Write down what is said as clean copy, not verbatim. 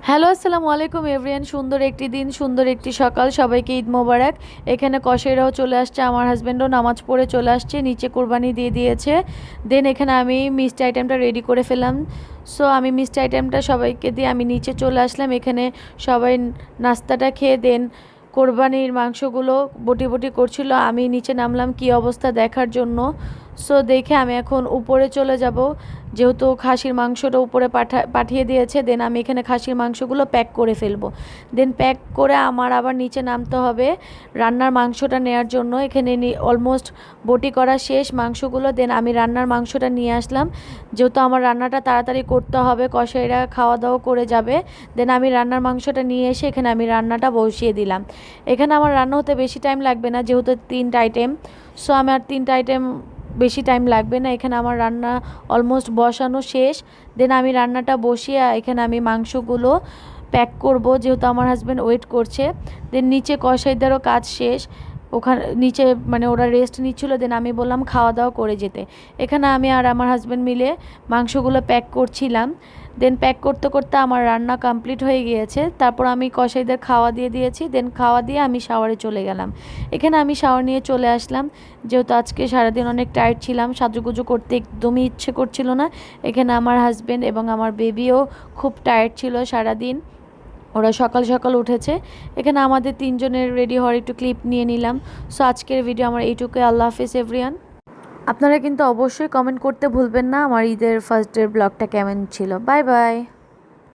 Hello, আসসালামু আলাইকুম everyone. সুন্দর একটি দিন, সুন্দর একটি সকাল, সবাইকে ঈদ মোবারক। এখানে কসাইরাও চলে আসছে, আমার হাজব্যান্ডও নামাজ পড়ে চলে আসছে, নিচে কোরবানি দিয়ে দিয়েছে। দেন এখানে আমি মিষ্টি আইটেমটা রেডি করে ফেলাম। সো আমি মিষ্টি আইটেমটা সবাইকে দিয়ে আমি নিচে চলে আসলাম। এখানে সবাই নাস্তাটা খেয়ে দেন কোরবানির মাংসগুলো বটি বটি করছিল। আমি নিচে নামলাম কি অবস্থা দেখার জন্য। সো দেখে আমি এখন উপরে চলে যাব, যেহেতু খাসির মাংসটা উপরে পাঠিয়ে দিয়েছে। দেন আমি এখানে খাসির মাংসগুলো প্যাক করে ফেলবো। দেন প্যাক করে আমার আবার নিচে নামতে হবে রান্নার মাংসটা নেয়ার জন্য। এখানে অলমোস্ট বটি করা শেষ মাংসগুলো। দেন আমি রান্নার মাংসটা নিয়ে আসলাম, যেহেতু আমার রান্নাটা তাড়াতাড়ি করতে হবে, কসাইরা খাওয়া দাওয়া করে যাবে। দেন আমি রান্নার মাংসটা নিয়ে এসে এখানে আমি রান্নাটা বসিয়ে দিলাম। এখানে আমার রান্না হতে বেশি টাইম লাগবে না, যেহেতু 3টা আইটেম। সো আমার 3টা আইটেম বেশি টাইম লাগবে না। এখানে আমার রান্না অলমোস্ট বসানো শেষ। দেন আমি রান্নাটা বসিয়ে এখানে আমি মাংসগুলো প্যাক করব, যেহেতু আমার হাজব্যান্ড ওয়েট করছে। দেন নিচে কসাইদেরও কাজ শেষ, ওখানে নিচে মানে ওরা রেস্ট নিচ্ছিলো। দেন আমি বললাম খাওয়া দাওয়া করে যেতে। এখানে আমি আর আমার হাজব্যান্ড মিলে মাংসগুলো প্যাক করছিলাম। দেন প্যাক করতে করতে আমার রান্না কমপ্লিট হয়ে গিয়েছে। তারপর আমি কসাইদের খাওয়া দিয়ে দিয়েছি। দেন খাওয়া দিয়ে আমি শাওয়ারে চলে গেলাম। এখানে আমি শাওয়ার নিয়ে চলে আসলাম, যেহেতু আজকে সারাদিন অনেক টায়ার্ড ছিলাম, সাজুগুজু করতে একদমই ইচ্ছে করছিল না। এখানে আমার হাজব্যান্ড এবং আমার বেবিও খুব টায়ার্ড ছিল সারাদিন, ওরা সকাল সকাল উঠেছে। এখানে আমাদের 3জনের রেডি হওয়ার একটু ক্লিপ নিয়ে নিলাম। সো আজকের ভিডিও আমার এইটুকুই। আল্লাহ হাফিজ এভরিওয়ান। আপনারা কিন্তু অবশ্যই কমেন্ট করতে ভুলবেন না আমার ঈদের ফার্স্ট ডের ব্লগটা কেমন ছিল। Bye bye.